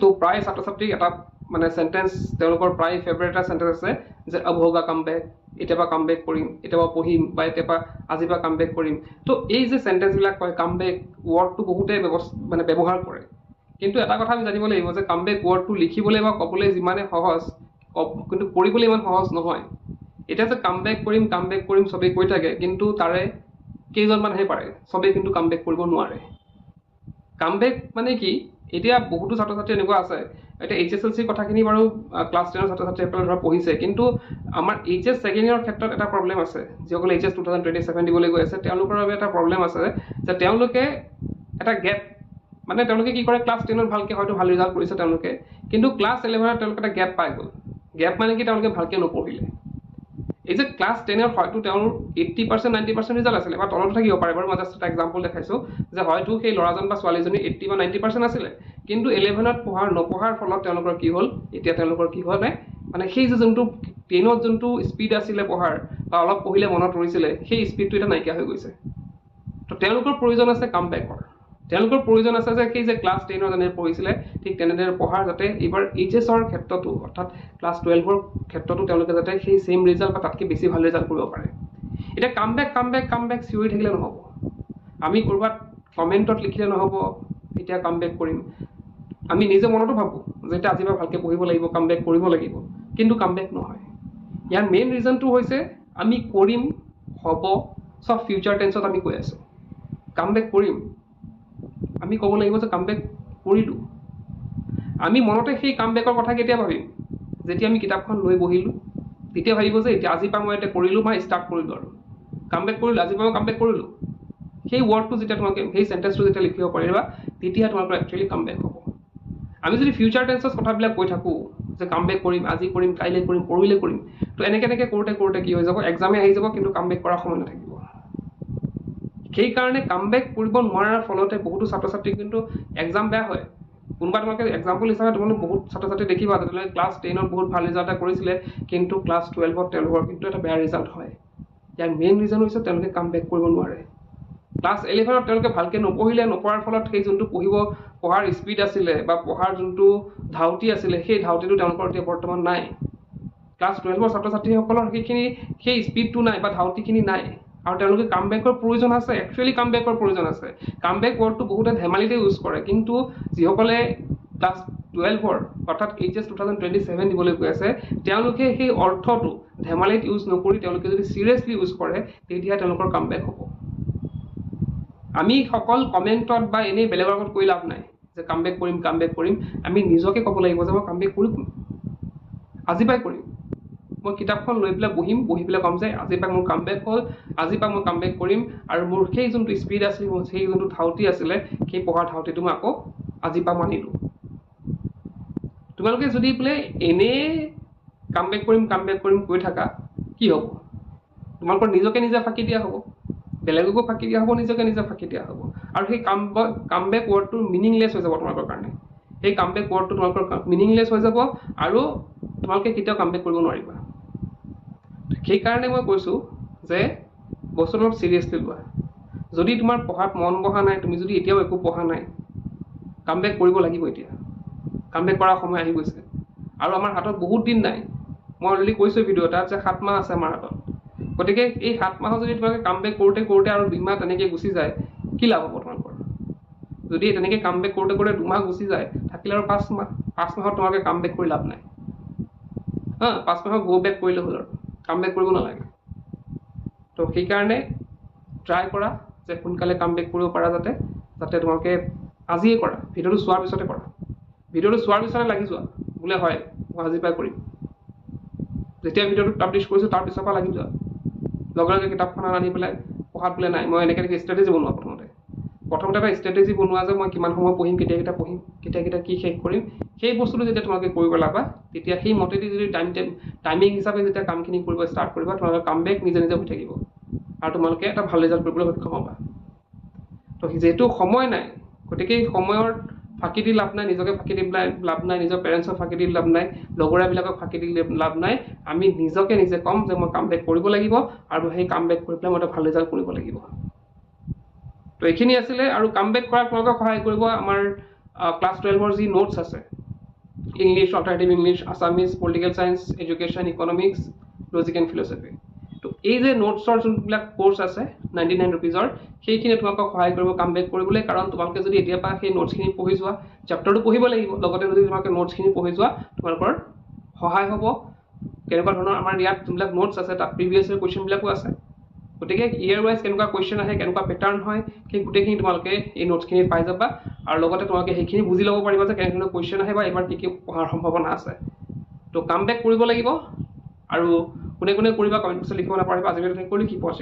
তো প্ৰায় ছাত্ৰ ছাত্ৰীক এটা মানে সেন্টেন্স তেওঁলোকৰ প্ৰায় ফেভাৰিট এটা সেন্টেন্স আছে যে अब होगा কামবেক, এতিয়াবা কামবেক কৰিম, এতিয়াবা পঢ়িম বা এতিয়াবা আজিবা কামবেক কৰিম। তো এই যে সেন্টেন্স বিলাক কয় কামবেক ওয়াৰ্ডটো বহুতে মানে ব্যৱহাৰ কৰে, কিন্তু এটা কথা আমি জানিব লাগিব যে কামবেক ওয়াৰ্ডটো লিখিবলৈ বা ক'বলৈ যিমানে সহজ কিন্তু কৰিবলৈ ইমান সহজ নহয়। এটা যে কামবেক কৰিম সবেই কৈ থাকে, কিন্তু তাৰে কেইজন মানুহে পাৰে, সবেই কিন্তু কামবেক কৰিব নোৱাৰে। কামবেক মানে কি, এতিয়া বহুতো ছাত্ৰ ছাত্ৰী এনেকুৱা আছে, এতিয়া HSLC কথাখিনি বাৰু ক্লাছ 10 ছাত্ৰ ছাত্ৰীসকলে ধৰা পঢ়িছে, কিন্তু আমাৰ HS ছেকেণ্ড ইয়াৰৰ ক্ষেত্ৰত এটা প্ৰব্লেম আছে। যিসকলে HS 2027 দিবলৈ গৈ আছে তেওঁলোকৰ বাবে এটা প্ৰব্লেম আছে যে তেওঁলোকে এটা গেপ, মানে তেওঁলোকে কি কৰে, ক্লাছ 10ত ভালকে হয়তো ভাল ৰিজাল্ট কৰিছে তেওঁলোকে, কিন্তু ক্লাছ 11ত তেওঁলোকে এটা গেপ পাই গ'ল। গেপ মানে কি, তেওঁলোকে ভালকে নপঢ়িলে। এই যে ক্লাছ 10ত হয়তো তেওঁৰ 80% 90% ৰিজাল্ট আছিলে বা তলত থাকিব পাৰে বাৰু, মই জাষ্ট এটা এক্সাম্পল দেখাইছো যে হয়তো সেই ল'ৰাজন বা ছোৱালীজনী 80 বা 90% আছিলে, কিন্তু 11ত নপঢ়াৰ ফলত তেওঁলোকৰ কি হ'ল, এতিয়া তেওঁলোকৰ কি হোৱা নাই, মানে সেই যে যোনটো 10ত যোনটো স্পীড আছিলে পঢ়াৰ বা অলপ পঢ়িলে মনত ৰৈছিলে, সেই স্পীডটো এটা নাইকিয়া হৈ গৈছে। তো তেওঁলোকৰ প্ৰয়োজন আছে কামবেকৰ। তেওঁলোকৰ প্ৰয়োজন আছে যে সেই যে ক্লাছ 10ৰ যেনে পঢ়িছিলে ঠিক তেনেদৰে পঢ়াৰ, যাতে এইবাৰ HSৰ ক্ষেত্ৰতো অৰ্থাৎ ক্লাছ 12ৰ ক্ষেত্ৰতো তেওঁলোকে যাতে সেই সেম ৰিজাল্ট বা তাতকৈ বেছি ভাল ৰিজাল্ট কৰিব পাৰে। এতিয়া কামবেক চিঞৰি থাকিলে নহ'ব। আমি ক'ৰবাত কমেণ্টত লিখিলে নহ'ব এতিয়া কামবেক কৰিম, আমি নিজে মনতো ভাবোঁ যে এতিয়া আজিৰ পৰা ভালকৈ পঢ়িব লাগিব, কামবেক কৰিব লাগিব, কিন্তু কামবেক নহয়। ইয়াৰ মেইন ৰিজনটো হৈছে আমি কৰিম, হ'ব, চব ফিউচাৰ টেন্সত আমি কৈ আছোঁ। কামবেক কৰিম, আমি ক'ব লাগিব যে কামবেক কৰিলোঁ। আমি মনতে সেই কামবেকৰ কথা কেতিয়া ভাবিম, যেতিয়া আমি কিতাপখন লৈ বহিলোঁ, তেতিয়া ভাবিব যে এতিয়া আজিৰ পৰা মই এতিয়া কৰিলোঁ বা ষ্টাৰ্ট কৰিলোঁ আৰু কামবেক কৰিলোঁ, আজিৰ পৰা মই কামবেক কৰিলোঁ। সেই ৱৰ্ডটো যেতিয়া তোমালোকে সেই সেন্টেন্সটো যেতিয়া লিখিব পাৰিবা, তেতিয়া তোমালোকৰ একচুৱেলি কামবেক হ'ব। আমি যদি ফিউচাৰ টেন্সৰ কথাবিলাক কৈ থাকোঁ যে কামবেক কৰিম, আজি কৰিম, কাইলৈ কৰিম, পৰহিলৈ কৰিম, তো এনেকৈ কৰোঁতে কি হৈ যাব, এক্সামে আহি যাব কিন্তু কামবেক কৰাৰ সময় নাথাকিব। সেইকাৰণে কামবেক কৰিব নোৱাৰাৰ ফলতে বহুতো ছাত্ৰ ছাত্ৰী কিন্তু এক্সাম বেয়া হয়। কোনোবা তোমালোকে এক্সাম্পল হিচাপে তোমালোকে বহুত ছাত্ৰ ছাত্ৰী দেখিবা তেওঁলোকে ক্লাছ 10ত বহুত ভাল ৰিজাল্ট এটা কৰিছিলে, কিন্তু ক্লাছ 12ত তেওঁলোকৰ কিন্তু এটা বেয়া ৰিজাল্ট হয়। ইয়াৰ মেইন ৰিজন হৈছে তেওঁলোকে কামবেক কৰিব নোৱাৰে। ক্লাছ 11ত তেওঁলোকে ভালকৈ নপঢ়াৰ ফলত সেই যোনটো পঢ়াৰ স্পীড আছিলে বা পঢ়াৰ যোনটো ধাউতি আছিলে, সেই ধাউতিটো তেওঁলোকৰ এতিয়া বৰ্তমান নাই। ক্লাছ 12ৰ ছাত্ৰ ছাত্ৰীসকলৰ সেই স্পীডটো নাই বা ধাউতিখিনি নাই, আৰু তেওঁলোকে কামবেকৰ প্ৰয়োজন আছে, একচুৱেলি কামবেকৰ প্ৰয়োজন আছে। কামবেক ৱৰ্ডটো বহুতে ধেমালিতে ইউজ কৰে, কিন্তু যিসকলে ক্লাছ 12ৰ অৰ্থাৎ HS 2027 দিবলৈ গৈ আছে তেওঁলোকে সেই অৰ্থটো ধেমালিত ইউজ নকৰি তেওঁলোকে যদি চিৰিয়াছলি ইউজ কৰে, তেতিয়া তেওঁলোকৰ কামবেক হ'ব। আমি সকল কমেণ্টত বা এনেই বেলেগৰ আগত কৈ লাভ নাই যে কামবেক কৰিম। আমি নিজকে ক'ব লাগিব যে মই কামবেক কৰিম, আজি পৰাই কৰিম। মই কিতাপখন লৈ পেলাই বহি পেলাই ক'ম যে আজিৰ পৰা মোৰ কামবেক হ'ল, আজিৰ পৰা মই কামবেক কৰিম, আৰু মোৰ সেই যোনটো স্পীড আছিলে, সেই যোনটো ধাউতি আছিলে, সেই পঢ়াৰ ধাউতিটো মই আকৌ আজিৰ পৰা মানিলোঁ। তোমালোকে যদি বোলে এনেই কামবেক কৰিম কৈ থাকা, কি হ'ব? তোমালোকৰ নিজকে নিজে ফাঁকি দিয়া হ'ব, বেলেগকো ফাঁকি দিয়া হ'ব, নিজকে নিজে ফাঁকি দিয়া হ'ব, আৰু সেই কামবেক ৱৰ্ডটো মিনিংলেছ হৈ যাব তোমালোকৰ কাৰণে। সেই কামবেক ৱৰ্ডটো তোমালোকৰ মিনিংলেছ হৈ যাব আৰু তোমালোকে কেতিয়াও কামবেক কৰিব নোৱাৰিবা। সেইকাৰণে মই কৈছোঁ যে বস্তুটো অলপ চিৰিয়াছলি লোৱা। যদি তোমাৰ পঢ়াত মন বহা নাই, তুমি যদি এতিয়াও একো পঢ়া নাই, কামবেক কৰিব লাগিব। এতিয়া কামবেক কৰাৰ সময় আহি গৈছে, আৰু আমাৰ হাতত বহুত দিন নাই। মই অলৰেডি কৈছোঁ ভিডিঅ' এটাত যে 7 মাহ আছে আমাৰ হাতত। গতিকে এই 7 মাহত যদি তোমালোকে কামবেক কৰোঁতে আৰু 2 মাহ তেনেকৈ গুচি যায়, কি লাভ হ'ব তোমালোকৰ? যদি তেনেকৈ কামবেক কৰোঁতে 2 মাহ গুচি যায়, থাকিলে আৰু 5 মাহ। 5 মাহত তোমালোকে কামবেক কৰি লাভ নাই। 5 মাহত গো বেক কৰিলে হ'ল, আৰু কামবেক কৰিব নালাগে। তো সেইকাৰণে ট্ৰাই কৰা যে সোনকালে কামবেক কৰিব পাৰা, যাতে তোমালোকে আজিয়ে কৰা, ভিডিঅ'টো চোৱাৰ পিছতে কৰা। ভিডিঅ'টো চোৱাৰ পিছতে লাগি যোৱা বোলে হয় মই আজিৰ পৰাই কৰিম। যেতিয়া ভিডিঅ'টো পাব্লিছ কৰিছোঁ তাৰ পিছৰ পৰা লাগি যোৱা। লগে লগে কিতাপখন আনি পেলাই পঢ়াত বোলে নাই, মই এনেকৈ ষ্ট্ৰেটেজি বনোৱা। প্ৰথমতে এটা ষ্ট্ৰেটেজি বনোৱা যে মই কিমান সময় পঢ়িম, কেতিয়া পঢ়িম, কেতিয়া কি শেষ কৰিম। সেই বস্তুটো যেতিয়া তোমালোকে কৰিব লাগা, তেতিয়া সেই মতেদি যদি টাইমিং হিচাপে যেতিয়া কামখিনি কৰিব ষ্টাৰ্ট কৰিবা, তোমালোকৰ কামবেক নিজে হৈ থাকিব, আৰু তোমালোকে এটা ভাল ৰিজাল্ট কৰিবলৈ সক্ষম হ'বা। তো যিহেতু সময় নাই, গতিকে এই সময়ৰ ফাঁকি দি লাভ নাই, নিজকে ফাঁকি দি লাভ নাই, নিজৰ পেৰেণ্টছক ফাঁকি দি লাভ নাই, লগৰীয়াবিলাকক ফাঁকি দি লাভ নাই। আমি নিজকে নিজে ক'ম যে মই কামবেক কৰিব লাগিব, আৰু সেই কামবেক কৰি পেলাই মই এটা ভাল ৰিজাল্ট কৰিব লাগিব। তো এইখিনি আছিলে, আৰু কামবেক কৰাত তোমালোকক সহায় কৰিব আমাৰ ক্লাছ 12ৰ যি নোটছ আছে English alternative English Assamese political science education economics logic and philosophy তো এই যে নোটছৰ যোনবিলাক কোৰ্চ আছে 99 ৰুপিজৰ সেইখিনি তোমালোকক সহায় কৰিব কাম বেক কৰিবলৈ কাৰণ তোমালোকে যদি এতিয়া পৰা সেই নোটছখিনি পঢ়ি যোৱা চেপ্টাৰটো পঢ়িব লাগিব লগতে যদি তোমালোকে নোটছখিনি পঢ়ি যোৱা তোমালোকৰ সহায় হ'ব কেনেকুৱা ধৰণৰ আমাৰ ইয়াত যোনবিলাক নোটছ আছে তাত প্ৰিভিয়াছ ইয়াৰ কুৱেশ্যনবিলাকো আছে গতিকে ইয়াৰ ৱাইজ কেনেকুৱা কুৱেশ্যন আহে কেনেকুৱা পেটাৰ্ণ হয় সেই গোটেইখিনি তোমালোকে এই নোটছখিনিত পাই যাবা আৰু লগতে তোমালোকে সেইখিনি বুজি ল'ব পাৰিবা যে কেনেধৰণৰ কুৱেশ্যন আহে বা এবাৰ কি কি পঢ়াৰ সম্ভাৱনা আছে তো কাম বেক কৰিব লাগিব আৰু কোনে কোনে কৰিবা কমেণ্ট বক্সত লিখিব নাপাহৰিবা আজিলৈ কৰি কি পঢ়া